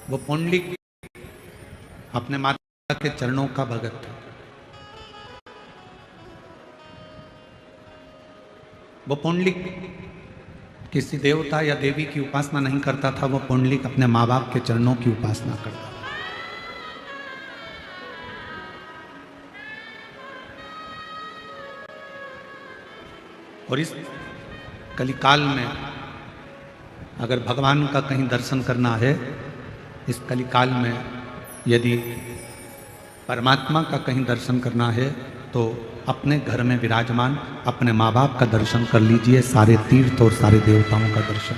वो पुंडलिक अपने माता के चरणों का भगत था। वो पुंडलिक किसी देवता या देवी की उपासना नहीं करता था, वो पुंडलिक अपने माँ बाप के चरणों की उपासना करता था। और इस कलिकाल में अगर भगवान का कहीं दर्शन करना है, इस कलिकाल में यदि परमात्मा का कहीं दर्शन करना है तो अपने घर में विराजमान अपने माँ बाप का दर्शन कर लीजिए, सारे तीर्थ और सारे देवताओं का दर्शन।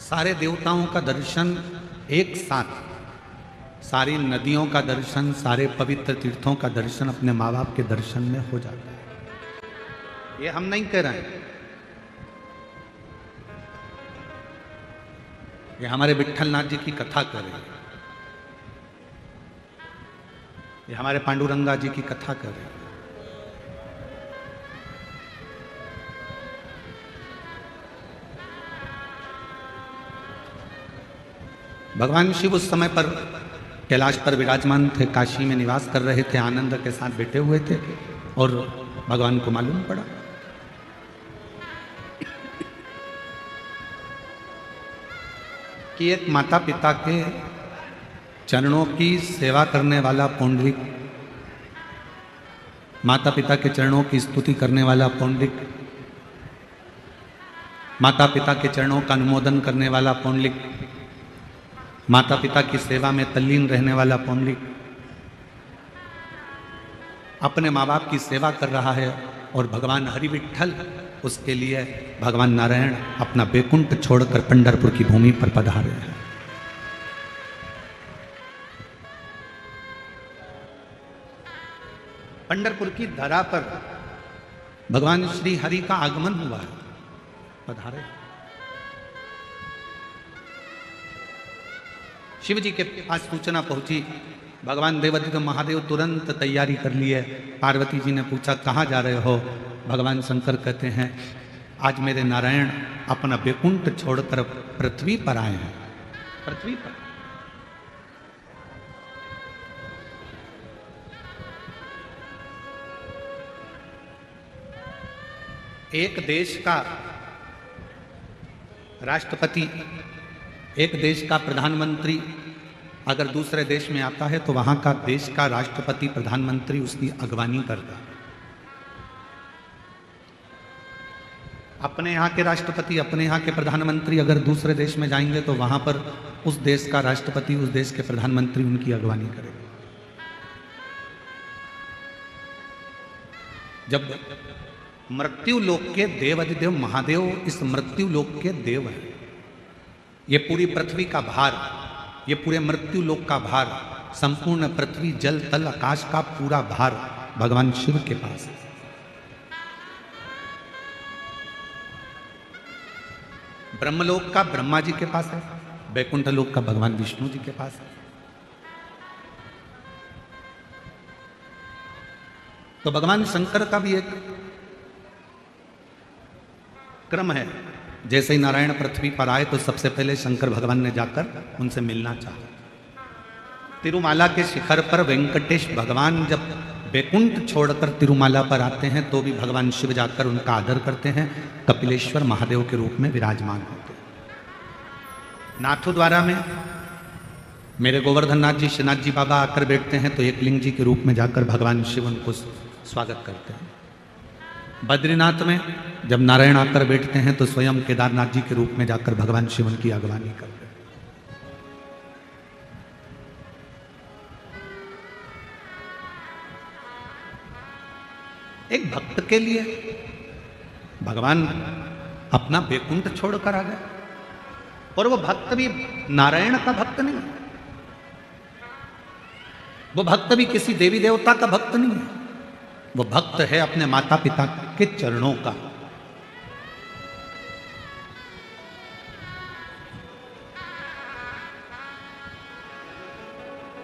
सारे देवताओं का दर्शन एक साथ, सारी नदियों का दर्शन, सारे पवित्र तीर्थों का दर्शन अपने माँ बाप के दर्शन में हो जाता है। ये हम नहीं कह रहे हैं, ये हमारे विट्ठलनाथ जी की कथा कर रहे हैं, ये हमारे पांडुरंगा जी की कथा कर रहे हैं। भगवान शिव उस समय पर कैलाश पर विराजमान थे, काशी में निवास कर रहे थे, आनंद के साथ बैठे हुए थे और भगवान को मालूम पड़ा कि एक माता पिता के चरणों की सेवा करने वाला पुंडलिक, माता पिता के चरणों की स्तुति करने वाला पुंडलिक, माता पिता के चरणों का अनुमोदन करने वाला पुंडलिक, माता पिता की सेवा में तल्लीन रहने वाला पुंडलिक अपने माँ बाप की सेवा कर रहा है। और भगवान हरि विट्ठल उसके लिए भगवान नारायण अपना बैकुंठ छोड़कर पंढरपुर की भूमि पर पधारे हैं। पंढरपुर की धरा पर भगवान श्री हरि का आगमन हुआ है, पधारे। शिव जी के पास सूचना पहुंची, भगवान देवादित्य महादेव तुरंत तैयारी कर लिए। पार्वती जी ने पूछा कहाँ जा रहे हो? भगवान शंकर कहते हैं आज मेरे नारायण अपना बैकुंठ छोड़कर पृथ्वी पर आए हैं। पृथ्वी पर एक देश का राष्ट्रपति, एक देश का प्रधानमंत्री अगर दूसरे देश में आता है तो वहां का देश का राष्ट्रपति प्रधानमंत्री उसकी अगवानी करता है। अपने यहाँ के राष्ट्रपति, अपने यहाँ के प्रधानमंत्री अगर दूसरे देश में जाएंगे तो वहां पर उस देश का राष्ट्रपति, उस देश के प्रधानमंत्री उनकी अगवानी करेगा। जब मृत्यु लोक के देव अधिदेव महादेव इस मृत्यु लोक के देव हैं, ये पूरी पृथ्वी का भार, ये पूरे मृत्यु लोक का भार, संपूर्ण पृथ्वी जल तल आकाश का पूरा भार भगवान शिव के पास है। ब्रह्मलोक का ब्रह्मा जी के पास है, बैकुंठ लोक का भगवान विष्णु जी के पास है। तो भगवान शंकर का भी एक क्रम है। जैसे ही नारायण पृथ्वी पर आए तो सबसे पहले शंकर भगवान ने जाकर उनसे मिलना चाहा। तिरुमाला के शिखर पर वेंकटेश भगवान जब बैकुंठ छोड़कर तिरुमाला पर आते हैं तो भी भगवान शिव जाकर उनका आदर करते हैं, कपिलेश्वर महादेव के रूप में विराजमान होते हैं। नाथद्वारा में मेरे गोवर्धन नाथ जी, श्रीनाथ जी बाबा आकर बैठते हैं तो एक लिंग जी के रूप में जाकर भगवान शिव उनको स्वागत करते हैं। बद्रीनाथ में जब नारायण आकर बैठते हैं तो स्वयं केदारनाथ जी के रूप में जाकर भगवान शिव की अगवानी करते हैं। एक भक्त के लिए भगवान अपना बैकुंठ छोड़कर आ गए, और वो भक्त भी नारायण का भक्त नहीं, वो भक्त भी किसी देवी देवता का भक्त नहीं है, वो भक्त है अपने माता पिता के चरणों का।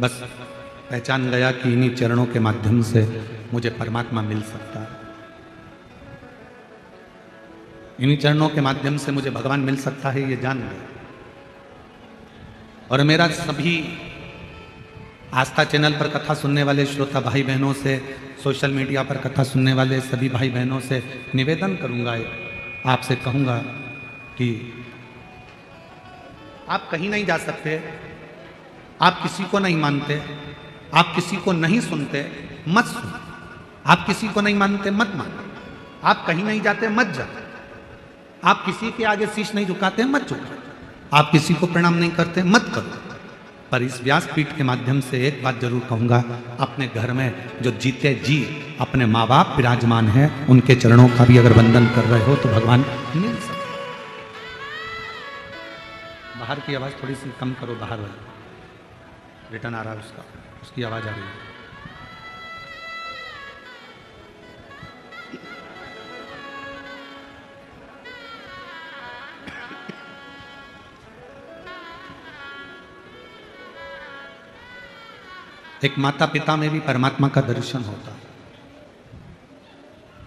बस पहचान गया कि इन्हीं चरणों के माध्यम से मुझे परमात्मा मिल सकता है, इन्हीं चरणों के माध्यम से मुझे भगवान मिल सकता है, ये जान गया। और मेरा सभी आस्था चैनल पर कथा सुनने वाले श्रोता भाई बहनों से, सोशल मीडिया पर कथा सुनने वाले सभी भाई बहनों से निवेदन करूंगा, आपसे कहूंगा कि आप कहीं नहीं जा सकते, आप किसी को नहीं मानते, आप किसी को नहीं सुनते, मत सुनो। आप किसी को नहीं मानते, मत मानो। आप कहीं नहीं जाते, मत जाओ। आप किसी के आगे शीश नहीं झुकाते, मत झुकाओ। आप किसी को प्रणाम नहीं करते, मत करो। पर इस व्यासपीठ के माध्यम से एक बात जरूर कहूंगा, अपने घर में जो जीते जी अपने माँ बाप विराजमान हैं, उनके चरणों का भी अगर वंदन कर रहे हो तो भगवान मिल सकते। बाहर की आवाज थोड़ी सी कम करो, बाहर वाली रिटर्न आ रहा है उसका, उसकी आवाज आ रही है। एक माता पिता में भी परमात्मा का दर्शन होता है।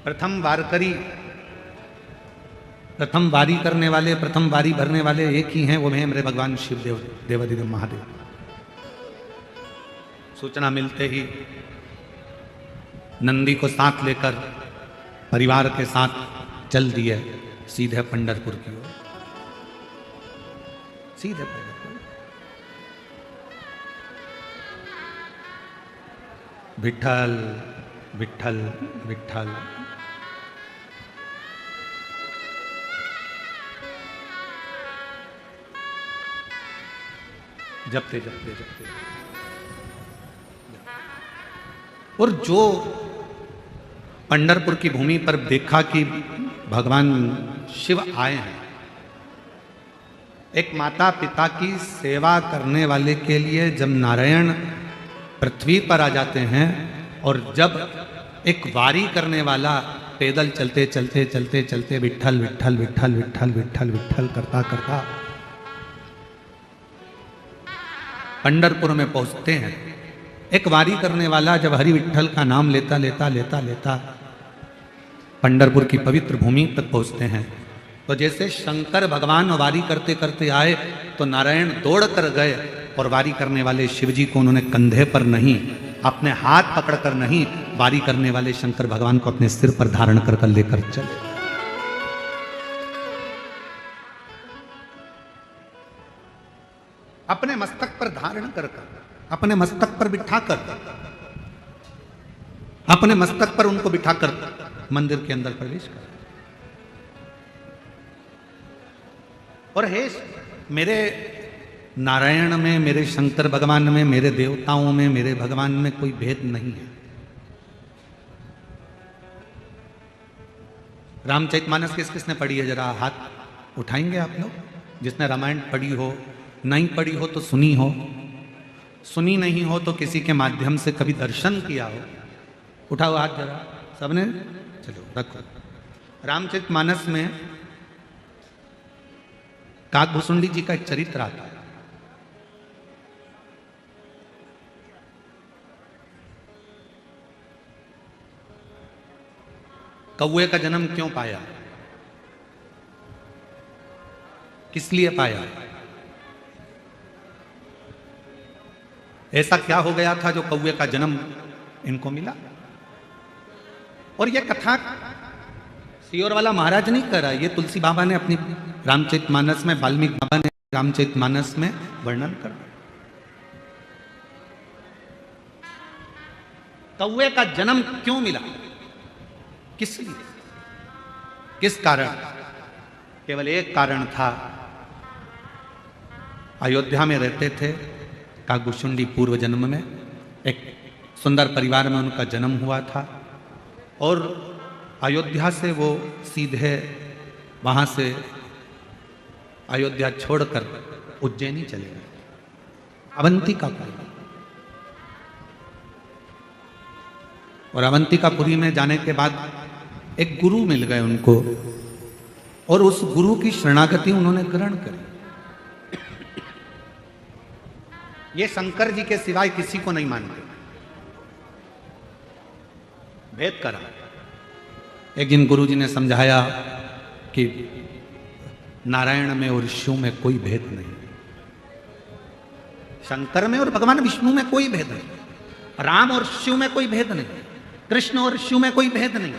प्रथम वारी करने वाले, प्रथम वारी भरने वाले एक ही हैं, वो हैं मेरे भगवान शिवदेव, देवाधिदेव महादेव। सूचना मिलते ही नंदी को साथ लेकर परिवार के साथ चल दिए सीधे पंढरपुर की ओर, सीधे पंढरपुर। विठल विठल विठल। जपते जपते जपते। और जो पंढरपुर की भूमि पर देखा कि भगवान शिव आए हैं, एक माता पिता की सेवा करने वाले के लिए जब नारायण पृथ्वी पर आ जाते हैं, और जब एक वारी करने वाला पैदल चलते चलते चलते चलते विठल विठल विठल विठल विठल विठल करता करता पंढरपुर में पहुंचते हैं, एक वारी करने वाला जब हरि विठल का नाम लेता लेता लेता लेता पंढरपुर की पवित्र भूमि तक पहुंचते हैं, तो जैसे शंकर भगवान वारी करते करते आए तो नारायण दौड़ कर गए, और वारी करने वाले शिवजी को उन्होंने कंधे पर नहीं, अपने हाथ पकड़कर नहीं, वारी करने वाले शंकर भगवान को अपने सिर पर धारण कर लेकर चले। अपने मस्तक पर धारण कर, अपने मस्तक पर बिठाकर, अपने मस्तक पर उनको बिठाकर मंदिर के अंदर प्रवेश कर। और हे मेरे नारायण में, मेरे शंकर भगवान में, मेरे देवताओं में, मेरे भगवान में कोई भेद नहीं है। रामचरितमानस किस किसने पढ़ी है? जरा हाथ उठाएंगे आप लोग, जिसने रामायण पढ़ी हो, नहीं पढ़ी हो तो सुनी हो, सुनी नहीं हो तो किसी के माध्यम से कभी दर्शन किया हो, उठाओ हाथ जरा सबने। चलो रखो। रामचरितमानस में काकभूषुंडी जी का एक चरित्र आता है। कौए का जन्म क्यों पाया, किस लिए पाया, ऐसा क्या हो गया था जो कौए का जन्म इनको मिला? और यह कथा सियोर वाला महाराज नहीं कर रहा, ये तुलसी बाबा ने अपनी रामचरितमानस में, वाल्मीकि बाबा ने रामचरितमानस में वर्णन कर। कौए का जन्म क्यों मिला, किस लिए, किस कारण? केवल एक कारण था, अयोध्या में रहते थे काकभूषुंडी, पूर्व जन्म में एक सुंदर परिवार में उनका जन्म हुआ था, और अयोध्या से वो सीधे वहां से अयोध्या छोड़कर उज्जैनी चले गए, अवंतिकापुरी। और अवंतिकापुरी में जाने के बाद एक गुरु मिल गए उनको, और उस गुरु की शरणागति उन्होंने ग्रहण करी। ये शंकर जी के सिवाय किसी को नहीं मानते। भेद करा। एक दिन गुरुजी ने समझाया कि नारायण में और शिव में कोई भेद नहीं, शंकर में और भगवान विष्णु में कोई भेद नहीं, राम और शिव में कोई भेद नहीं, कृष्ण और शिव में कोई भेद नहीं।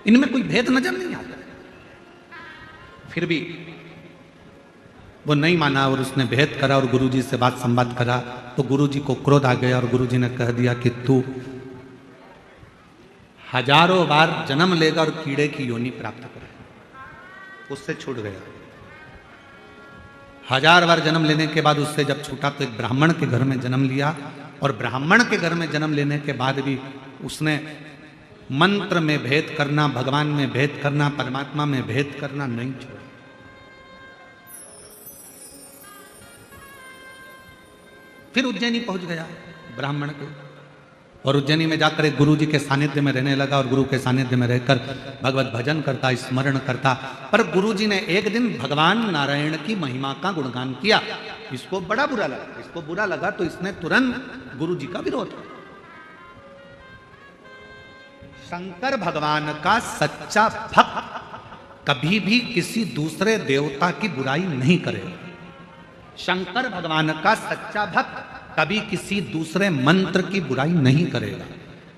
इनमें कोई भेद नजर नहीं आता। फिर भी वो नहीं माना और उसने भेद करा और गुरुजी से बात संवाद करा तो गुरुजी को क्रोध आ गया और गुरुजी ने कह दिया कि तू हजारों बार जन्म लेगा और कीड़े की योनि प्राप्त करेगा। उससे छूट गया। 1000 बार जन्म लेने के बाद उससे जब छूटा तो एक ब्राह्मण के घर में जन्म लिया और ब्राह्मण के घर में जन्म लेने के बाद भी उसने मंत्र में भेद करना, भगवान में भेद करना, परमात्मा में भेद करना नहीं छोड़ा। फिर उज्जैनी पहुंच गया ब्राह्मण के और उज्जैनी में जाकर एक गुरु जी के सानिध्य में रहने लगा और गुरु के सानिध्य में रहकर भगवत भजन करता, स्मरण करता। पर गुरु जी ने एक दिन भगवान नारायण की महिमा का गुणगान किया। इसको बड़ा बुरा लगा। इसको बुरा लगा तो इसने तुरंत गुरु जी का विरोध किया। शंकर भगवान का सच्चा भक्त कभी भी किसी दूसरे देवता की बुराई नहीं करेगा। शंकर भगवान का सच्चा भक्त कभी किसी दूसरे मंत्र की बुराई नहीं करेगा।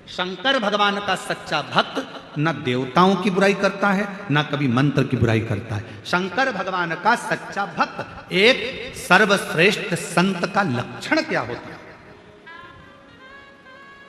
शंकर भगवान का सच्चा भक्त न देवताओं की बुराई करता है न कभी मंत्र की बुराई करता है। शंकर भगवान का सच्चा भक्त एक सर्वश्रेष्ठ संत का लक्षण क्या होता है?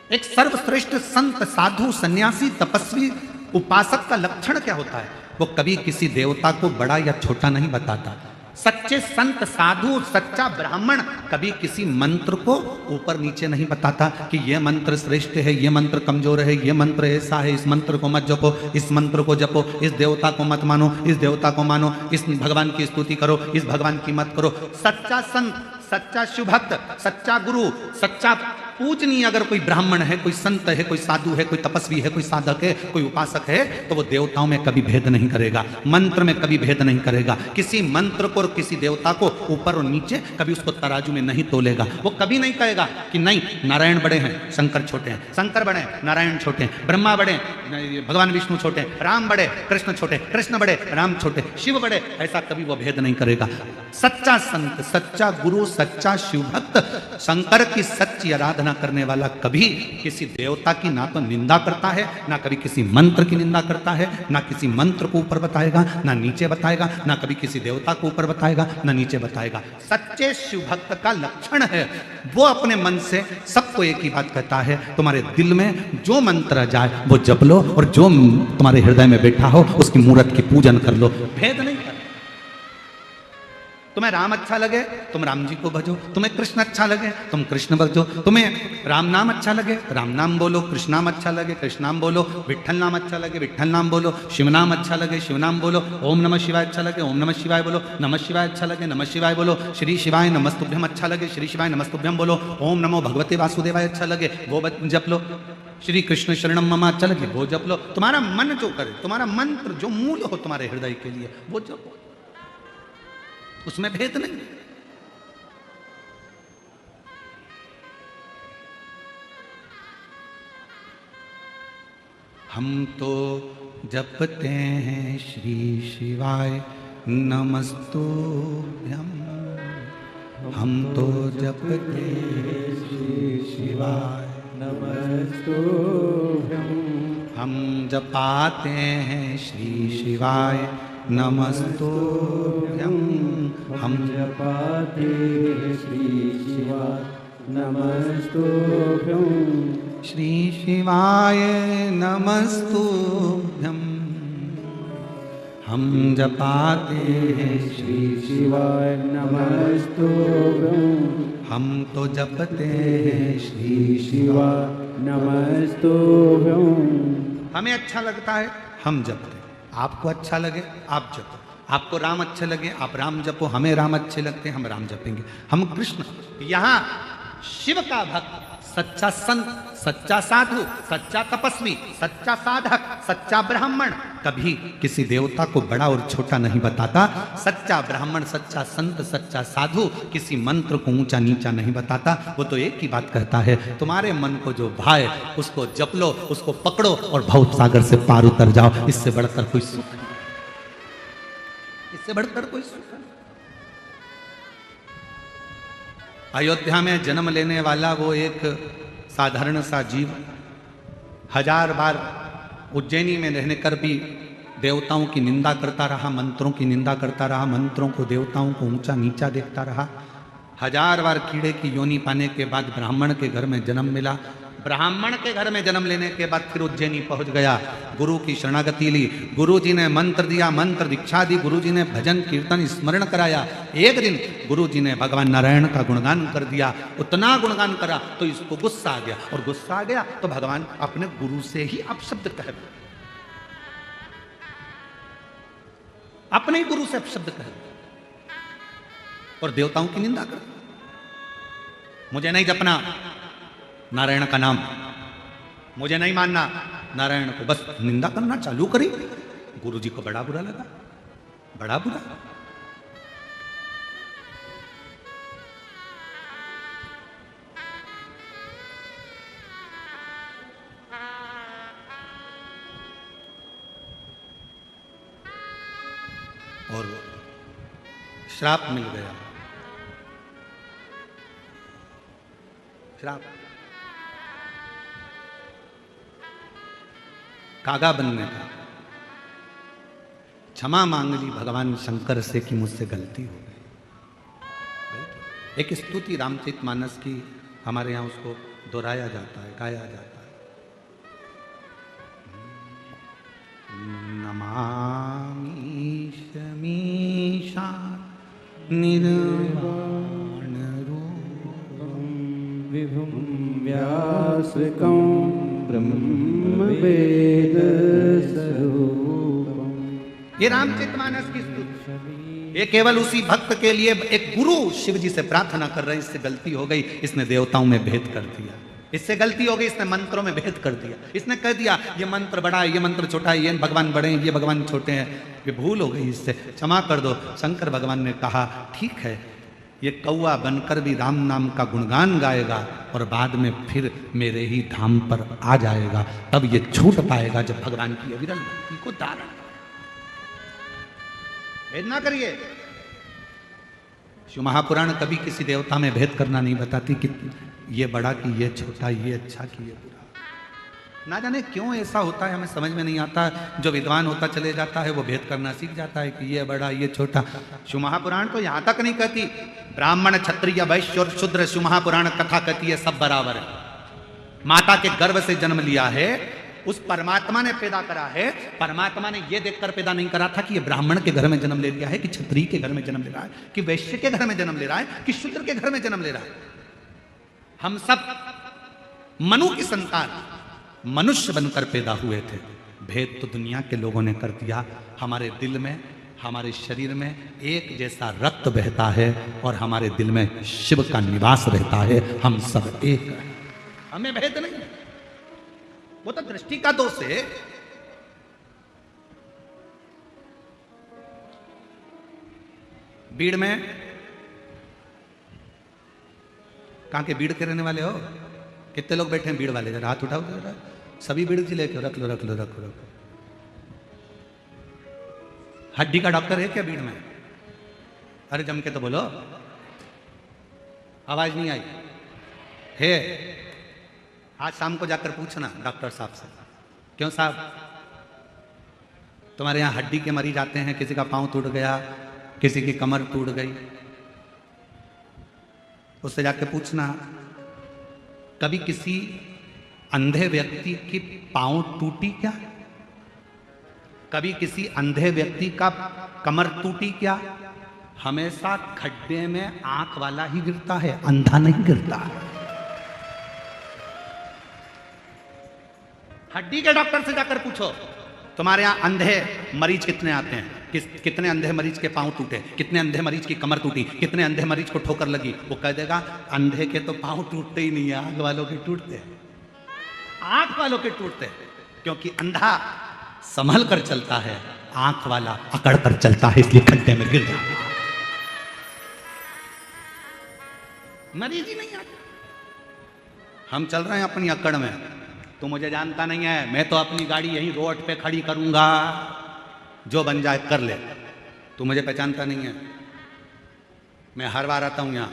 एक सर्वश्रेष्ठ संत, साधु, सन्यासी, तपस्वी, उपासक का लक्षण क्या होता है? वो कभी किसी देवता को बड़ा या छोटा नहीं बताता। सच्चे संत, साधु, सच्चा ब्राह्मण कभी किसी मंत्र को ऊपर नीचे नहीं बताता कि ये मंत्र श्रेष्ठ है, ये मंत्र कमजोर है, ये मंत्र ऐसा है, इस मंत्र को मत जपो, इस मंत्र को जपो, इस देवता को मत मानो, इस देवता को मानो, इस भगवान की स्तुति करो, इस भगवान की मत करो। सच्चा संत, सच्चा शिवभक्त, सच्चा गुरु, सच्चा पूजनीय अगर कोई ब्राह्मण है, कोई संत है, कोई साधु है, कोई तपस्वी है, कोई साधक है, कोई उपासक है, तो वो देवताओं में कभी भेद नहीं करेगा, मंत्र में कभी भेद नहीं करेगा। किसी मंत्र को और किसी देवता को ऊपर और नीचे कभी उसको तराजू में नहीं तोलेगा। वो कभी नहीं कहेगा कि नहीं नारायण बड़े हैं, शंकर छोटे हैं, शंकर बड़े हैं, नारायण छोटे हैं, ब्रह्मा बड़े, भगवान विष्णु छोटे, राम बड़े, कृष्ण छोटे, कृष्ण बड़े, राम छोटे, शिव बड़े। ऐसा कभी वो भेद नहीं करेगा। सच्चा संत, सच्चा गुरु, सच्चा शिवभक्त, शंकर की सच्ची आराधना करने वाला कभी किसी देवता की ना तो निंदा करता है, ना कभी किसी मंत्र की निंदा करता है, ना किसी मंत्र को ऊपर बताएगा, ना नीचे बताएगा, ना कभी किसी देवता को ऊपर बताएगा, ना नीचे बताएगा। सच्चे शिवभक्त का लक्षण है वो अपने मन से सबको एक ही बात कहता है, तुम्हारे दिल में जो मंत्र जाए वो जप लो और जो तुम्हारे हृदय में बैठा हो उसकी मूर्त की पूजन कर लो। भेद नहीं कर। तुम्हें राम अच्छा लगे तुम राम जी को भजो, तुम्हें कृष्ण अच्छा लगे तुम कृष्ण भजो, तुम्हें राम नाम अच्छा लगे राम नाम बोलो, कृष्ण नाम अच्छा लगे कृष्ण नाम बोलो, विठ्ठल नाम अच्छा लगे विठ्ठल नाम बोलो, शिव नाम अच्छा लगे शिव नाम बोलो, ओम नमः शिवाय अच्छा लगे ओम नमः शिवाय बोलो, नमः शिवाय अच्छा लगे नमः शिवाय बोलो, श्री शिवाय नमस्तुभ्यम अच्छा लगे श्री शिवाय नमस्तुभ्यम बोलो, ओम नमो भगवते वासुदेवाय अच्छा लगे वो जप लो, श्री कृष्ण शरणम मम अच्छा लगे वो जप लो। तुम्हारा मन जो करे, तुम्हारा मंत्र जो मूल हो तुम्हारे हृदय के लिए वो जपो, उसमें भेद नहीं। हम तो जपते हैं श्री शिवाय नमस्तुभ्यम, हम तो जपते हैं श्री शिवाय नमस्तुभ्यम, हम जपाते हैं श्री शिवाय नमस्तुभ्यम, हम जपाते हैं श्री शिवाय नमस्तुभ्यम, श्री शिवाय नमस्तुभ्यम, हम जपाते हैं श्री शिवाय नमस्तुभ्यम, हम तो जपते हैं श्री शिवाय नमस्तुभ्यम। हमें अच्छा लगता है हम जपते, आपको अच्छा लगे आप जपो, आपको राम अच्छे लगे आप राम जपो, हमें राम अच्छे लगते हैं हम राम जपेंगे, हम कृष्ण। यहाँ शिव का भक्त, सच्चा संत, सच्चा साधु, सच्चा तपस्वी, सच्चा साधक, सच्चा ब्राह्मण कभी किसी देवता को बड़ा और छोटा नहीं बताता। सच्चा ब्राह्मण, सच्चा संत, सच्चा साधु किसी मंत्र को ऊंचा नीचा नहीं बताता। वो तो एक ही बात कहता है, तुम्हारे मन को जो भाए उसको जप लो, उसको पकड़ो और भवसागर सागर से पार उतर जाओ। इससे बढ़कर कोई सुख नहीं, इससे बढ़कर कोई सुख नहीं। अयोध्या में जन्म लेने वाला वो एक साधारण सा जीव 1000 बार उज्जैनी में रहने कर भी देवताओं की निंदा करता रहा, मंत्रों की निंदा करता रहा, मंत्रों को, देवताओं को ऊंचा नीचा देखता रहा। 1000 बार कीड़े की योनि पाने के बाद ब्राह्मण के घर में जन्म मिला। ब्राह्मण के घर में जन्म लेने के बाद फिर उज्जैनी पहुंच गया, गुरु की शरणागति ली, गुरुजी ने मंत्र दिया, मंत्र दीक्षा दी, गुरुजी ने भजन कीर्तन स्मरण कराया। एक दिन गुरुजी ने भगवान नारायण का गुणगान कर दिया, उतना गुणगान करा तो इसको गुस्सा आ गया, और गुस्सा आ गया तो भगवान अपने गुरु से ही अपशब्द कह दिया, अपने ही गुरु से अपशब्द कह दिया और देवताओं की निंदा कर। मुझे नहीं जपना नारायण का नाम, मुझे नहीं मानना नारायण को, बस निंदा करना चालू करी। गुरुजी को बड़ा बुरा लगा, बड़ा बुरा। और श्राप मिल गया, श्राप, कागा बनने का। क्षमा मांग ली भगवान शंकर से कि मुझसे गलती हो गई। एक स्तुति रामचरितमानस की हमारे यहाँ उसको दोहराया जाता है, गाया जाता है। नमामि शमीशा निर्वाण रूपं विभुं व्यासकं ब्रह्म वेद स्वरूपम। ये रामचरितमानस की स्तुति, ये केवल उसी भक्त के लिए। एक गुरु शिव जी से प्रार्थना कर रहे हैं, इससे गलती हो गई, इसने देवताओं में भेद कर दिया, इससे गलती हो गई, इसने मंत्रों में भेद कर दिया, इसने कह दिया ये मंत्र बड़ा है, ये मंत्र छोटा है, ये भगवान बड़े हैं, ये भगवान छोटे हैं, ये भूल हो गई, इससे क्षमा कर दो। शंकर भगवान ने कहा ठीक है, ये कौआ बनकर भी राम नाम का गुणगान गाएगा और बाद में फिर मेरे ही धाम पर आ जाएगा, तब ये छूट पाएगा जब भगवान की अविरल भक्ति को धारण। भेद ना करिए। शिव महापुराण कभी किसी देवता में भेद करना नहीं बताती कि ये बड़ा कि ये छोटा, ये अच्छा कि ये बुरा। ना जाने क्यों ऐसा होता है, हमें समझ में नहीं आता। जो विद्वान होता चले जाता है वो भेद करना सीख जाता है कि ये बड़ा ये छोटा। शिव महापुराण तो यहां तक नहीं कहती ब्राह्मण क्षत्रिय वैश्य और शूद्र, शिव महापुराण कथा कहती है सब बराबर है। माता के गर्भ से जन्म लिया है, उस परमात्मा ने पैदा करा है। परमात्मा ने यह देखकर पैदा नहीं करा था कि ये ब्राह्मण के घर में जन्म ले लिया है, कि क्षत्रिय के घर में जन्म ले रहा है, कि वैश्य के घर में जन्म ले रहा है, कि शूद्र के घर में जन्म ले रहा है। हम सब मनु की संतान, मनुष्य बनकर पैदा हुए थे। भेद तो दुनिया के लोगों ने कर दिया। हमारे दिल में, हमारे शरीर में एक जैसा रक्त बहता है और हमारे दिल में शिव का निवास रहता है। हम सब एक हैं, हमें भेद नहीं। वो तो दृष्टि का दोष है। बीड़ में, कहां के बीड़ के रहने वाले हो? कितने लोग बैठे हैं बीड़ वाले? जरा हाथ उठाओ जरा। सभी बीड़ जी लेके रख लो, रख लो, रख लो। हड्डी का डॉक्टर है क्या बीड़ में? अरे जम के तो बोलो, आवाज नहीं आई है। आज शाम को जाकर पूछना डॉक्टर साहब से, क्यों साहब तुम्हारे यहां हड्डी के मरीज आते हैं, किसी का पांव टूट गया, किसी की कमर टूट गई, उससे जाके पूछना कभी किसी अंधे व्यक्ति की पांव टूटी क्या? कभी किसी अंधे व्यक्ति का कमर टूटी क्या? हमेशा खड्डे में आंख वाला ही गिरता है, अंधा नहीं गिरता। हड्डी के डॉक्टर से जाकर पूछो तुम्हारे यहां अंधे मरीज कितने आते हैं, कितने अंधे मरीज के पांव टूटे, कितने अंधे मरीज की कमर टूटी, कितने अंधे मरीज को ठोकर लगी। वो कह देगा अंधे के तो पांव टूटते ही नहीं है, आंख वालों के टूटते हैं, आंख वालों के टूटते हैं। क्योंकि अंधा संभल कर चलता है, आंख वाला अकड़ कर चलता है, इसलिए खड्डे में गिर जाता है। मरीज ही नहीं आता। हम चल रहे हैं अपनी अकड़ में, तू मुझे जानता नहीं है, मैं तो अपनी गाड़ी यहीं रोड पे खड़ी करूंगा, जो बन जाए कर ले। तू मुझे पहचानता नहीं है, मैं हर बार आता हूं यहाँ,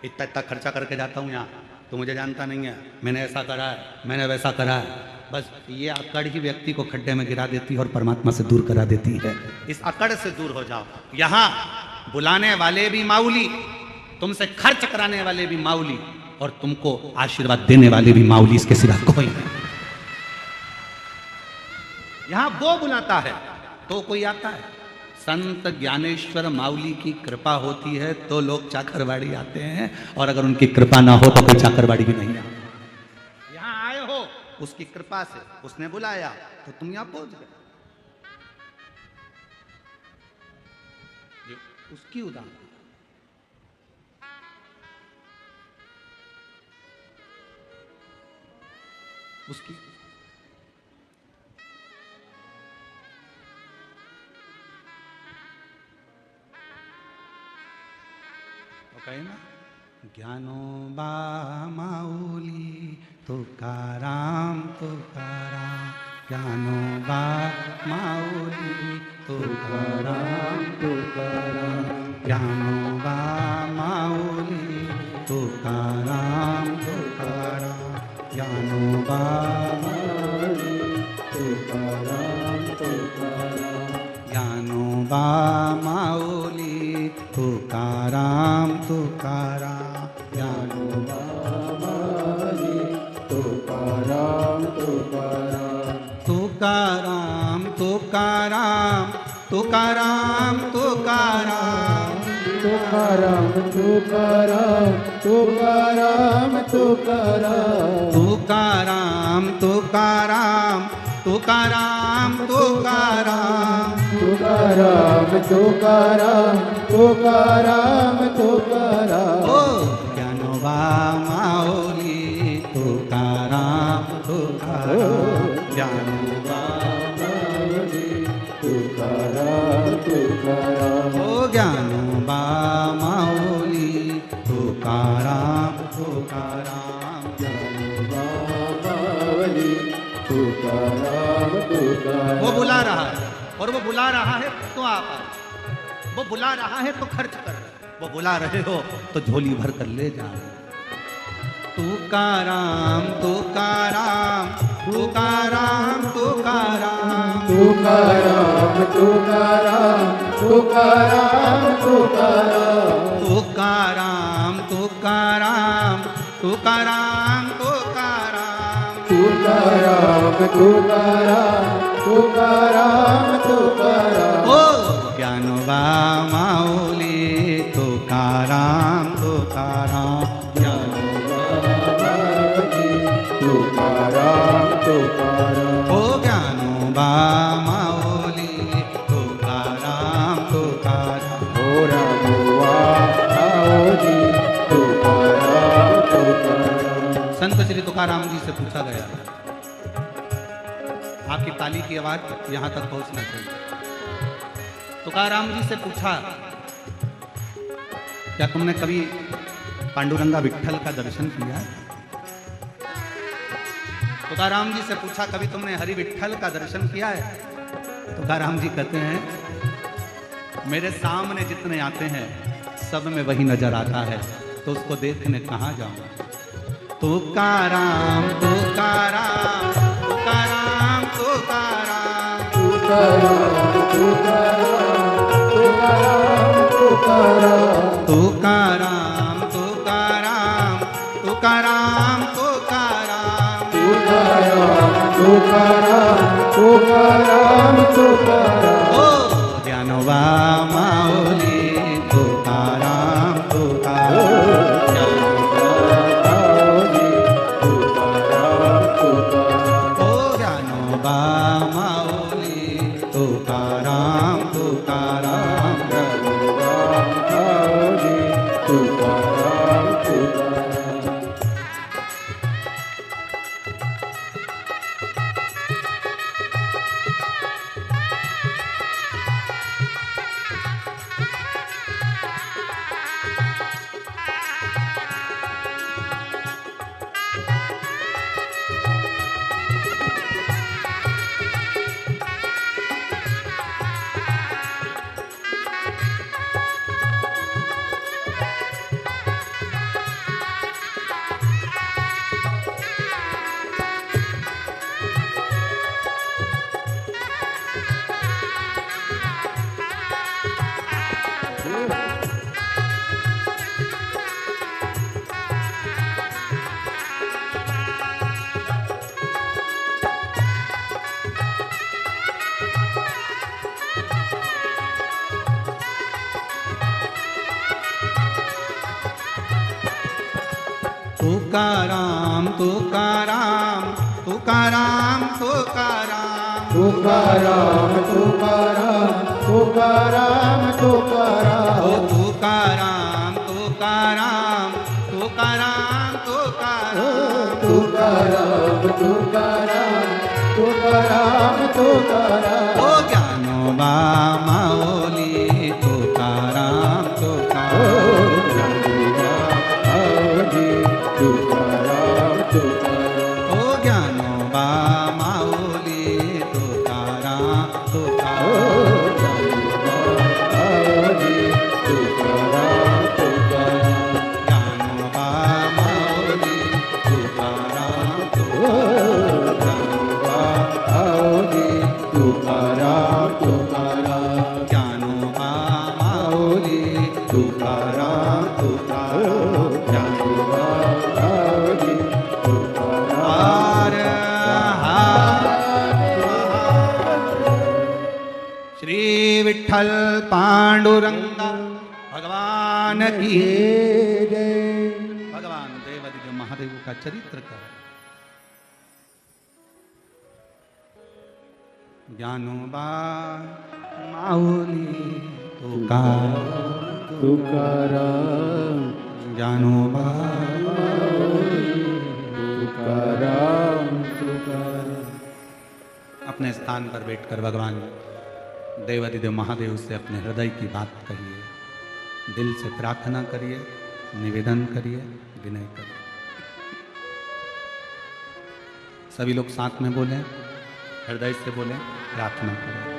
इतना इतना खर्चा करके जाता हूँ यहाँ, तो मुझे जानता नहीं है, मैंने ऐसा करा है, मैंने वैसा करा है। बस ये अकड़ ही व्यक्ति को खड्डे में गिरा देती है और परमात्मा से दूर करा देती है। इस अकड़ से दूर हो जाओ। यहाँ बुलाने वाले भी माऊली, तुमसे खर्च कराने वाले भी माऊली, और तुमको आशीर्वाद देने वाले भी माऊली, इसके सिवा कोई नहीं। यहां वो बुलाता है तो कोई आता है। संत ज्ञानेश्वर माऊली की कृपा होती है तो लोग चाकरवाड़ी आते हैं, और अगर उनकी कृपा ना हो तो कोई चाकरवाड़ी भी नहीं आता। यहां आए हो उसकी कृपा से, उसने बुलाया तो तुम यहां पहुंच गए। उसकी उदाहरण, उसकी कहे ना, ज्ञानो बा माऊली तुकाराम तुकाराम, ज्ञानो बा माऊली तुकाराम तुकाराम, ज्ञानो बा माऊली तुकाराम तुकाराम, ज्ञानो बा माऊली तुकाराम तुकाराम, ज्ञानो बा माऊली तुकाराम तुकाराम, ज्ञानो बा माऊली तुकाराम तुकाराम, तुकाराम तुकाराम तुकाराम तुकाराम, तुकाराम तुकाराम तुकाराम तुकाराम, तुकाराम तुकाराम तुकाराम तुकाराम, तुकाराम तुकाराम तुकाराम तुकाराम। ओ ज्ञानोबा माऊली तुकाराम तुकाराम, ज्ञानोबा माऊली तुकाराम तुकाराम, ओ ज्ञानोबा माऊली तुकाराम तुकाराम, ज्ञानोबा माऊली तुकाराम तुकाराम। वो बुला रहा है, और वो बुला रहा है तो आप आए, वो बुला रहा है तो खर्च कर रहे, वो बुला रहे हो तो झोली भर कर ले जा रहे। तुकाराम तुकाराम तुकाराम तुकाराम, तुकाराम तुकाराम तुकाराम तुकाराम, तुकाराम तुकाराम तुकाराम तुकाराम, तुकाराम तुकाराम तुकाराम तुकाराम। ओ ज्ञानोबा माऊली तुकाराम तुकाराम, ज्ञानोबा माऊली तुकाराम तुकाराम, ओ ज्ञानोबा माऊली तुकाराम तुकाराम, ओ रामोबा माऊली तुकाराम तुकाराम। संत श्री तुकाराम जी से पूछा गया, आपकी ताली की आवाज यहां तक पहुंचना चाहिए। तुकाराम जी से पूछा, क्या तुमने कभी पांडुरंगा विट्ठल का दर्शन किया? तुकाराम जी से पूछा, कभी तुमने हरि विट्ठल का दर्शन किया है? तुकाराम जी कहते हैं, मेरे सामने जितने आते हैं सब में वही नजर आता है, तो उसको देखने कहाँ जाऊं? तुकाराम तुकाराम तुकाराम तुकाराम, तुकाराम तुकाराम तुकाराम, तुकाराम तुकाराम तुकाराम तुकाराम, तुकाराम तुकाराम तुकाराम तुकाराम। ओ ज्ञानोबा माऊली तुकाराम तुकाराम, ज्ञानोबा माऊली तुकाराम तुकाराम, ओ ज्ञानोबा माऊली तुकाराम तुकाराम, ज्ञानोबा माऊली तुकाराम तुकाराम। तुकाराम तुकाराम तुकाराम तुकाराम तुकाराम तुकाराम तुकाराम तुकाराम ओ तुकाराम तुकाराम तुकाराम तुकाराम तुकाराम तुकाराम तुकाराम तुकाराम ओ ज्ञानोबा माऊली तुकाराम तुकाराम तुकाराम तुकाराम ओ ज्ञानोबा माऊली तुकाराम तुकाराम ज्ञानोबा माऊली तुकाराम तुकाराम ज्ञानोबा माऊली तुकाराम हर हर श्री विठ्ठल पांडुरंगा भगवान की भगवान देवादिदेव महादेव का चरित्र का ज्ञानोबा माऊली तुकाराम ज्ञानोबा तुकाराम तुकाराम। अपने स्थान पर बैठकर भगवान देवादिदेव महादेव से अपने हृदय की बात कहिए, दिल से प्रार्थना करिए, निवेदन करिए, विनय करिए। सभी लोग साथ में बोलें, हृदय से बोलें, प्रार्थना करें।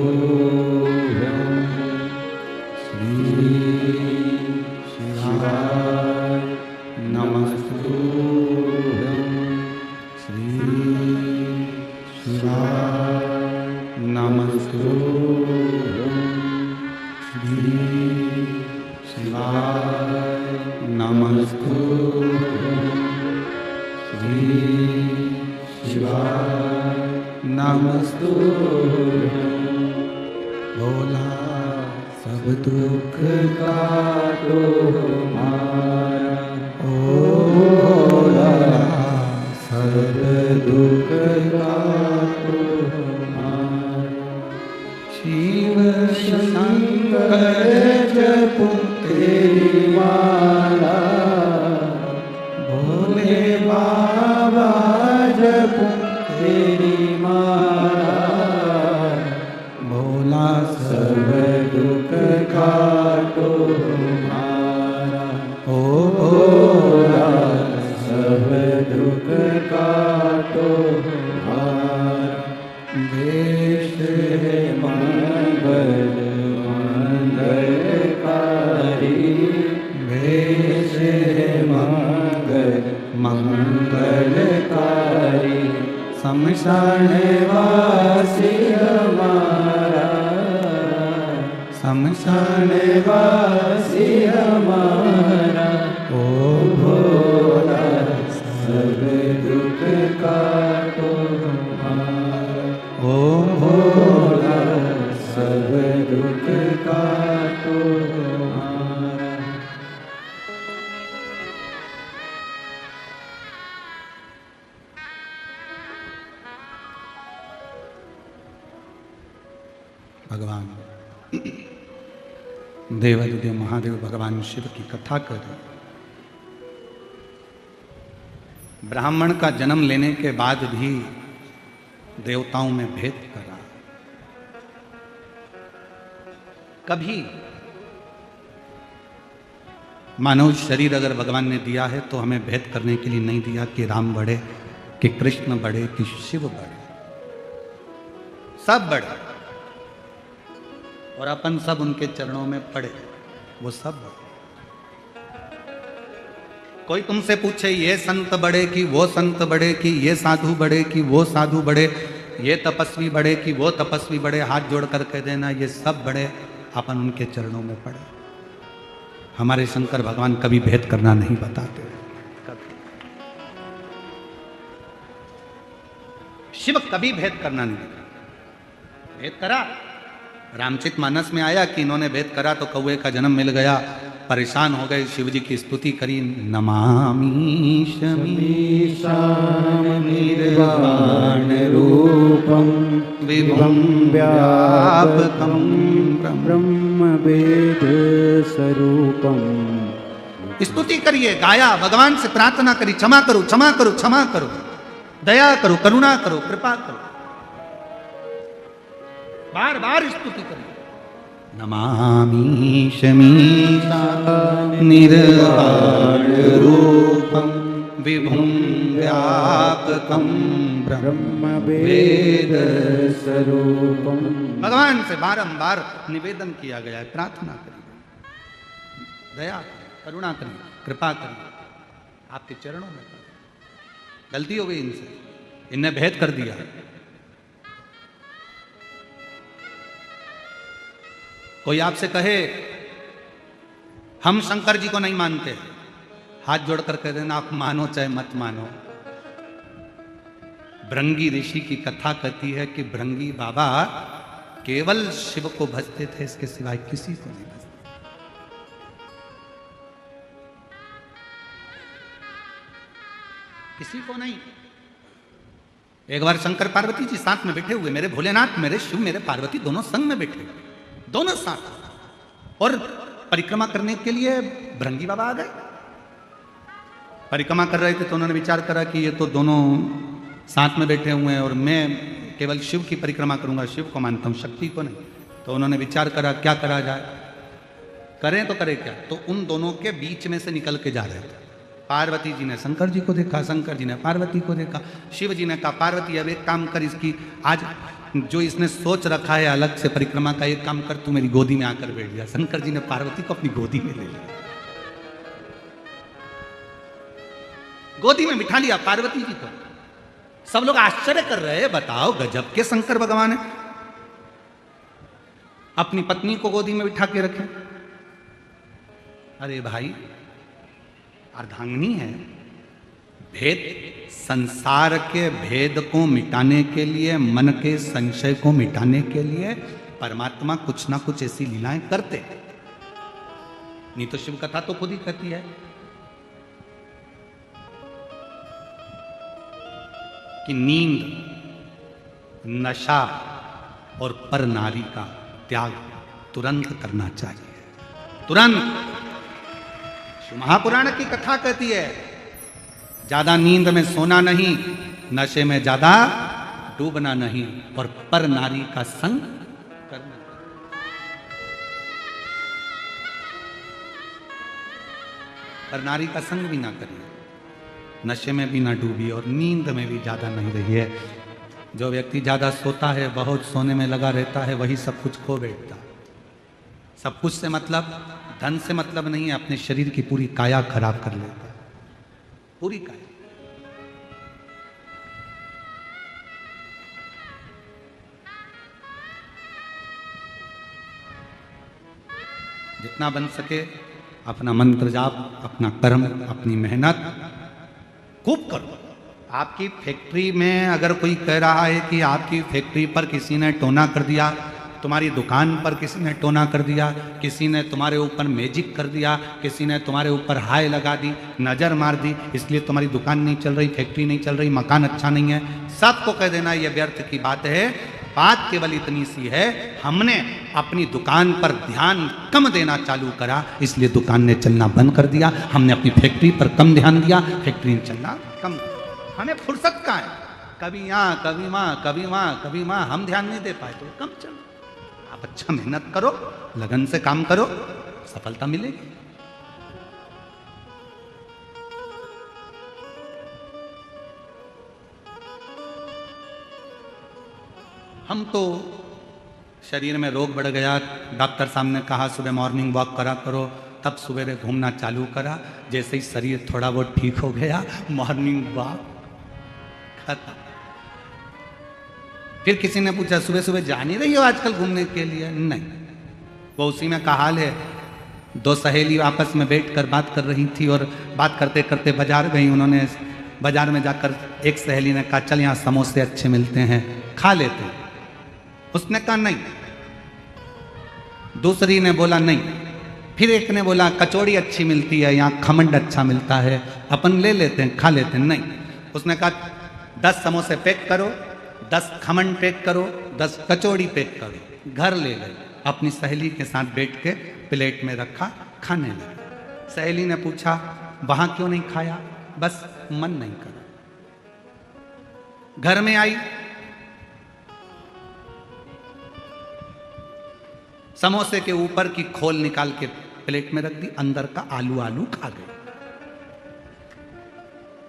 नमस्तुभ्यं श्री शिवाय नमस्तुभ्यं श्री शिवाय नमस्तुभ्यं श्री शिवाय नमस्तुभ्यं श्री शिवाय नमस्तुभ्यं। भोला सब दुख काटो हमारा, ओ भोला सब दुख काटो हमारा। शिव शंकर जपो तेरी माला, भोले बाबा जपो तेरी माला। भोला सब दुख काटो हमारा, ओ भोला सब दुख काटो हमारा। देश है मंगल मंगलकारी, देश है मंगल मंगलकारी। शमशान वासी हमारा, शमशान वासी हमारा। ओ भोला सब दुख काटो हमारा, ओ भोला सब दुख काटो हमारा। भगवान देवादिदेव महादेव भगवान शिव की कथा करें। ब्राह्मण का जन्म लेने के बाद भी देवताओं में भेद करा। कभी मानव शरीर अगर भगवान ने दिया है तो हमें भेद करने के लिए नहीं दिया कि राम बढ़े, कि कृष्ण बढ़े, कि शिव बढ़े। सब बढ़े। और अपन सब उनके चरणों में पड़े, वो सब। कोई तुमसे पूछे ये संत बड़े कि वो संत बड़े, कि ये साधु बड़े कि वो साधु बड़े, ये तपस्वी बड़े कि वो तपस्वी बड़े, हाथ जोड़ कर कह देना ये सब बड़े, अपन उनके चरणों में पड़े। हमारे शंकर भगवान कभी भेद करना नहीं बताते, कभी। शिव कभी भेद करना नहीं बताते। भेद करा, रामचित मानस में आया कि इन्होंने भेद करा तो कौवे का जन्म मिल गया, परेशान हो गए, शिव जी की स्तुति करी, नमामि शमीशान निर्वाण रूपम विभुं व्यापकं ब्रह्म वेद स्वरूपम। स्तुति करिए, गाया, भगवान से प्रार्थना करी, क्षमा करो क्षमा करो क्षमा करो, दया करो, करुणा करो, कृपा करो, बार बार स्तुति करिए। नमामि शमीशान निर्वाण रूपं विभुं व्यापकं ब्रह्म वेद स्वरूपम। भगवान से बारंबार निवेदन किया गया है, प्रार्थना करिए, दया करिए, करुणा करिए, कृपा करिए, आपके चरणों में। गलती हो गई इनसे, इनने भेद कर दिया। कोई आपसे कहे हम शंकर जी को नहीं मानते, हाथ जोड़कर कह देना आप मानो चाहे मत मानो। भृंगी ऋषि की कथा कहती है कि भृंगी बाबा केवल शिव को भजते थे, इसके सिवाय किसी को नहीं भजते। किसी को नहीं। एक बार शंकर पार्वती जी साथ में बैठे हुए, मेरे भोलेनाथ, मेरे शिव, मेरे पार्वती दोनों संग में बैठे, दोनों साथ, और परिक्रमा करने के लिए भृंगी बाबा आ गए। परिक्रमा कर रहे थे तो उन्होंने विचार करा कि ये तो दोनों साथ में बैठे हुए हैं और मैं केवल शिव की परिक्रमा करूंगा, शिव को मानता हूं, शक्ति को नहीं। तो उन्होंने विचार करा क्या करा जाए, करें तो करें क्या। तो उन दोनों के बीच में से निकल के जा रहे थे। पार्वती जी ने शंकर जी को देखा, शंकर जी ने पार्वती को देखा, शिव जी ने कहा पार्वती अब एक काम कर, इसकी आज जो इसने सोच रखा है अलग से परिक्रमा का, एक काम कर तू मेरी गोदी में आकर बैठ जा। शंकर जी ने पार्वती को अपनी गोदी में ले लिया, गोदी में बिठा लिया पार्वती जी को। सब लोग आश्चर्य कर रहे हैं, बताओ गजब के शंकर भगवान है, अपनी पत्नी को गोदी में बिठा के रखे। अरे भाई अर्धांगिनी है। भेद, संसार के भेद को मिटाने के लिए, मन के संशय को मिटाने के लिए परमात्मा कुछ ना कुछ ऐसी लीलाएं करते। नहीं तो शिव कथा तो खुद ही कहती है कि नींद, नशा और पर नारी का त्याग तुरंत करना चाहिए, तुरंत। महापुराण की कथा कहती है ज्यादा नींद में सोना नहीं, नशे में ज्यादा डूबना नहीं, और पर नारी का संग करना। पर नारी का संग भी ना करिए, नशे में भी ना डूबिए और नींद में भी ज्यादा नहीं रहिए। जो व्यक्ति ज्यादा सोता है, बहुत सोने में लगा रहता है, वही सब कुछ खो बैठता है। सब कुछ से मतलब, धन से मतलब नहीं है, अपने शरीर की पूरी काया खराब कर लेता है, पूरी काया। जितना बन सके अपना मंत्र जाप, अपना कर्म, अपनी मेहनत खूब करो। आपकी फैक्ट्री में अगर कोई कह रहा है कि आपकी फैक्ट्री पर किसी ने टोना कर दिया, तुम्हारी दुकान पर किसी ने टोना कर दिया, किसी ने तुम्हारे ऊपर मैजिक कर दिया, किसी ने तुम्हारे ऊपर हाय लगा दी, नज़र मार दी, इसलिए तुम्हारी दुकान नहीं चल रही, फैक्ट्री नहीं चल रही, मकान अच्छा नहीं है, सबको कह देना ये व्यर्थ की बात है। बात केवल इतनी सी है, हमने अपनी दुकान पर ध्यान कम देना चालू करा, इसलिए दुकान ने चलना बंद कर दिया। हमने अपनी फैक्ट्री पर कम ध्यान दिया, फैक्ट्री ने चलना कम। हमें फुर्सत कहाँ है, कभी यहाँ कभी वहाँ, कभी वहाँ कभी वहाँ, हम ध्यान नहीं दे पाए तो कम चलो। आप अच्छा मेहनत करो, लगन से काम करो, सफलता मिलेगी। हम तो शरीर में रोग बढ़ गया। डॉक्टर साहब ने कहा सुबह मॉर्निंग वॉक करा करो, तब सवेरे घूमना चालू करा। जैसे ही शरीर थोड़ा बहुत ठीक हो गया, मॉर्निंग वॉक खत्म। फिर किसी ने पूछा सुबह सुबह जा नहीं रही हो आजकल घूमने के लिए? नहीं। वो उसी में का हाल है। दो सहेली आपस में बैठकर बात कर रही थी और बात करते करते बाजार गई। उन्होंने बाजार में जाकर एक सहेली ने कहा चल यहाँ समोसे अच्छे मिलते हैं, खा लेते हैं। उसने कहा नहीं। दूसरी ने बोला नहीं। फिर एक ने बोला कचौड़ी अच्छी मिलती है, यहाँ खमंड अच्छा मिलता है, अपन ले लेते हैं, खा लेते हैं। नहीं। उसने कहा 10 समोसे पैक करो, 10 खमंड पैक करो, 10 कचौड़ी पैक करो। घर ले गए, अपनी सहेली के साथ बैठ के प्लेट में रखा, खाने लगे। सहेली ने पूछा वहां क्यों नहीं खाया? बस मन नहीं करा। घर में आई, समोसे के ऊपर की खोल निकाल के प्लेट में रख दी, अंदर का आलू आलू खा गई।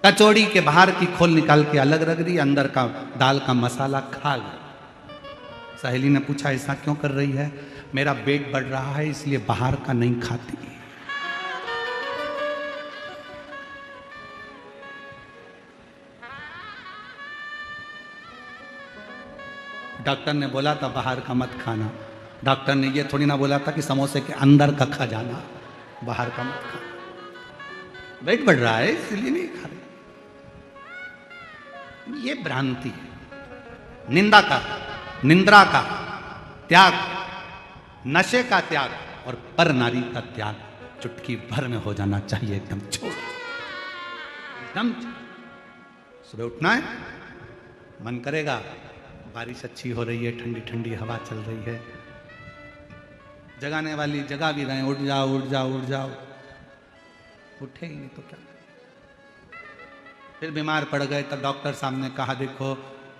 कचौड़ी के बाहर की खोल निकाल के अलग रख दी, अंदर का दाल का मसाला खा गई। सहेली ने पूछा ऐसा क्यों कर रही है? मेरा पेट बढ़ रहा है इसलिए बाहर का नहीं खाती। डॉक्टर ने बोला था बाहर का मत खाना। डॉक्टर ने ये थोड़ी ना बोला था कि समोसे के अंदर का खा जाना, बाहर का मत खाना। पेट बढ़ रहा है इसलिए नहीं खा रहे। ये भ्रांति है। निंद्रा का त्याग, नशे का त्याग और पर नारी का त्याग चुटकी भर में हो जाना चाहिए। एकदम छोड़, एकदम। सुबह उठना है, मन करेगा बारिश अच्छी हो रही है, ठंडी ठंडी हवा चल रही है, जगाने वाली जगा भी रहे, उठ जाओ उठ जाओ उठ जाओ, उठे ही नहीं तो क्या। फिर बीमार पड़ गए तो डॉक्टर साहब ने कहा देखो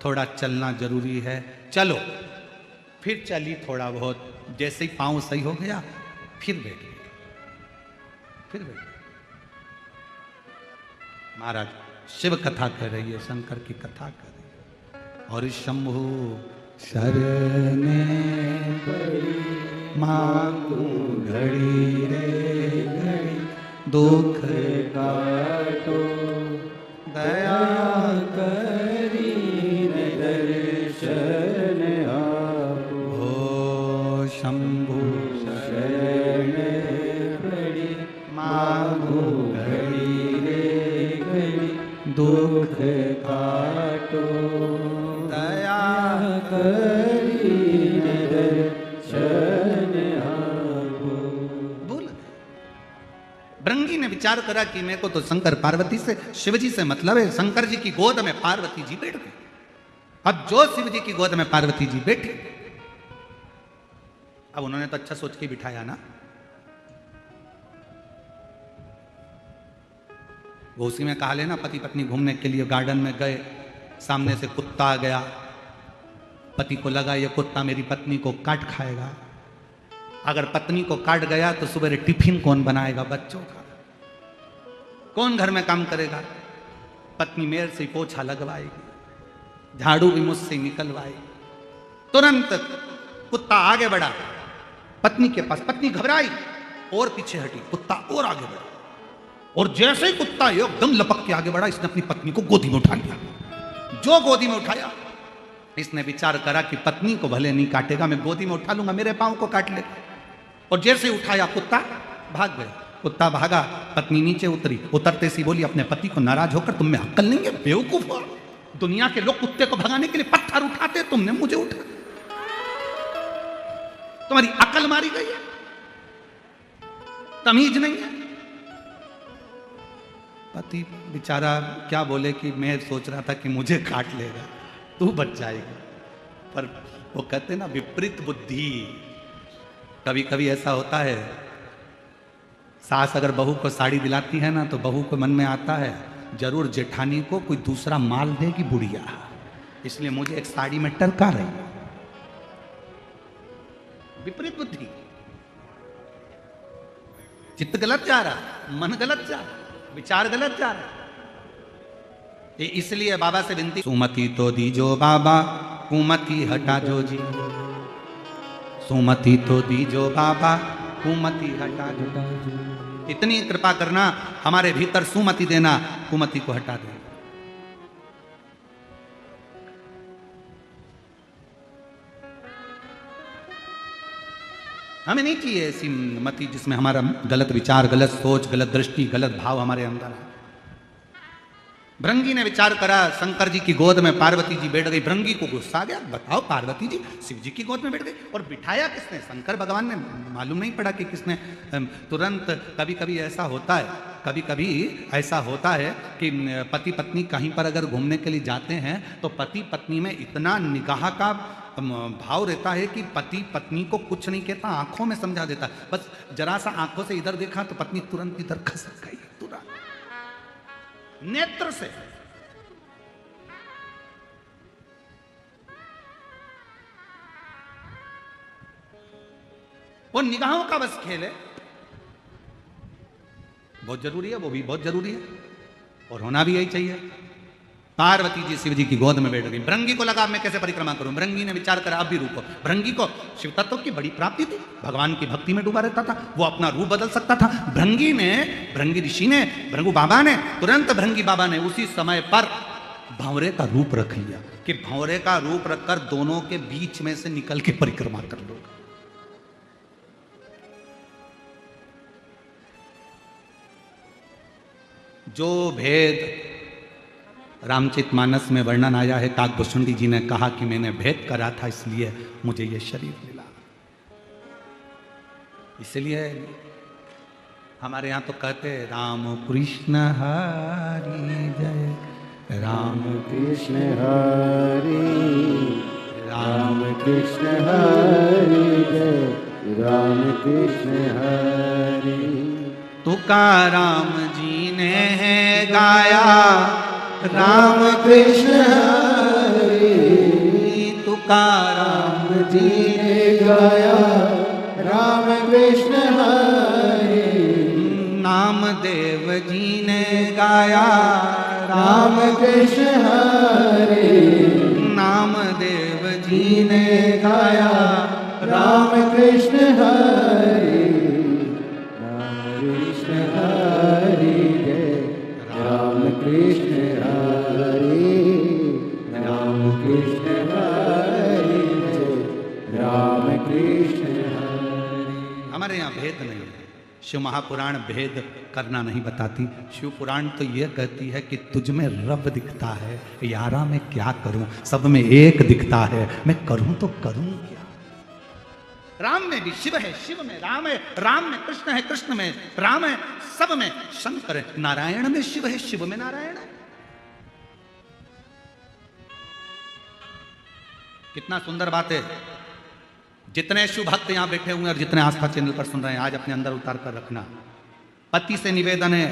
थोड़ा चलना जरूरी है, चलो। फिर चली थोड़ा बहुत, जैसे ही पाँव सही हो गया फिर बैठ गई, फिर बैठ गई। महाराज शिव कथा कर रही है, शंकर की कथा कर रही है। और शंभु शरणे मांगू घड़ी रे घड़ी, दुख काटो दया करी दर्शन आपो। हो शंभु शरणे घड़ी मांगू घड़ी रे घड़ी, दुख काटो दया करी दर्शन आपो। बोल। भृंगी ने विचार करा कि मेरे को तो शंकर पार्वती से, शिवजी से मतलब है। शंकर जी की गोद में पार्वती जी बैठ गई। अब जो शिव जी की गोद में पार्वती जी बैठी, अब उन्होंने तो अच्छा सोच के बिठाया ना। वो उसी में कहा लेना, पति पत्नी घूमने के लिए गार्डन में गए, सामने से कुत्ता आ गया। पति को लगा ये कुत्ता मेरी पत्नी को काट खाएगा। अगर पत्नी को काट गया तो सुबह टिफिन कौन बनाएगा बच्चों का? कौन घर में काम करेगा? पत्नी मेरे से पोछा लगवाएगी, झाड़ू भी मुझसे निकलवाएगी। तुरंत कुत्ता आगे बढ़ा पत्नी के पास। पत्नी घबराई और पीछे हटी, कुत्ता और आगे बढ़ा। और जैसे ही कुत्ता एकदम लपक के आगे बढ़ा, इसने अपनी पत्नी को गोदी में उठा लिया। जो गोदी में उठाया, इसने विचार करा कि पत्नी को भले नहीं काटेगा, मैं गोदी में उठा लूंगा, मेरे पांव को काट ले। और जैसे उठाया कुत्ता भाग गया। कुत्ता भागा, पत्नी नीचे उतरी। उतरते सी बोली अपने पति को नाराज होकर, तुम में अक्ल नहीं है बेवकूफ हो? दुनिया के लोग कुत्ते को भगाने के लिए पत्थर उठाते, तुमने मुझे उठा, तुम्हारी अकल मारी गई है, तमीज नहीं है। पति बेचारा क्या बोले कि मैं सोच रहा था कि मुझे काट लेगा, तू बच जाएगा। पर वो कहते ना विपरीत बुद्धि। कभी कभी ऐसा होता है, सास अगर बहू को साड़ी दिलाती है ना, तो बहू को मन में आता है जरूर जेठानी को कोई दूसरा माल देगी बुढ़िया, इसलिए मुझे एक साड़ी में टरका रही। विपरीत बुद्धि, चित्त गलत जा रहा, मन गलत जा रहा, विचार गलत जा रहा। इसलिए बाबा से विनती, सुमति तो दीजो बाबा, कुमति हटा जो जी। सुमति तो दीजो बाबा, कुमति हटा दो। इतनी कृपा करना, हमारे भीतर सुमति देना, कुमति को हटा दे। हमें नहीं चाहिए ऐसी मति जिसमें हमारा गलत विचार, गलत सोच, गलत दृष्टि, गलत भाव हमारे अंदर है। भृंगी ने विचार करा, शंकर जी की गोद में पार्वती जी बैठ गई। भृंगी को गुस्सा आ गया, बताओ पार्वती जी शिव जी की गोद में बैठ गई, और बिठाया किसने? शंकर भगवान ने। मालूम नहीं पड़ा कि किसने। तुरंत कभी कभी ऐसा होता है, कभी कभी ऐसा होता है कि पति पत्नी कहीं पर अगर घूमने के लिए जाते हैं तो पति पत्नी में इतना निगाह का भाव रहता है कि पति पत्नी को कुछ नहीं कहता, आंखों में समझा देता। बस जरा सा आंखों से इधर देखा तो पत्नी तुरंत इधर खसक गई, तुरंत नेत्र से। वो निगाहों का बस खेल है, बहुत जरूरी है, वो भी बहुत जरूरी है, और होना भी यही चाहिए। पार्वती जी शिव जी की गोद में बैठ गई। भृंगी को लगा मैं कैसे परिक्रमा करूं। भृंगी ने विचार करा अब भी रुको। भृंगी को शिव तत्व की बड़ी प्राप्ति थी, भगवान की भक्ति में डूबा रहता था, वो अपना रूप बदल सकता था। भृंगी ऋषि ने, भृंगु बाबा ने, तुरंत भृंगी बाबा ने उसी समय पर भंवरे का रूप रख लिया कि भंवरे का रूप रखकर दोनों के बीच में से निकल के परिक्रमा कर लो। जो भेद रामचरितमानस में वर्णन आया है, काकभूषुंडी जी ने कहा कि मैंने भेद करा था इसलिए मुझे ये शरीर मिला। इसलिए हमारे यहाँ तो कहते राम कृष्ण हरि जय, राम कृष्ण हरि, राम कृष्ण हरि जय, राम कृष्ण हरि। तुकाराम जी ने है गाया, राम कृष्ण हरि, तुकाराम जी ने गाया, राम कृष्ण हरि। नामदेव जी ने गाया, राम कृष्ण हरि, नामदेव जी ने गाया, राम कृष्ण हरि, राम कृष्ण हरि जय, राम कृष्ण हरि, राम कृष्ण हरि जय, राम कृष्ण हरि। हमारे यहाँ भेद नहीं है। शिव महापुराण भेद करना नहीं बताती। शिव पुराण तो यह कहती है कि तुझ में रब दिखता है, यारा मैं क्या करूं, सब में एक दिखता है, मैं करूं तो करूं क्या। राम में भी शिव है, शिव में राम है, राम में कृष्ण है, कृष्ण में राम है, सब में शंकर है। नारायण में शिव है, शिव में नारायण है। कितना सुंदर बात है। जितने शिव भक्त यहां बैठे हुए हैं और जितने आस्था चैनल पर सुन रहे हैं, आज अपने अंदर उतार कर रखना। पति से निवेदन है,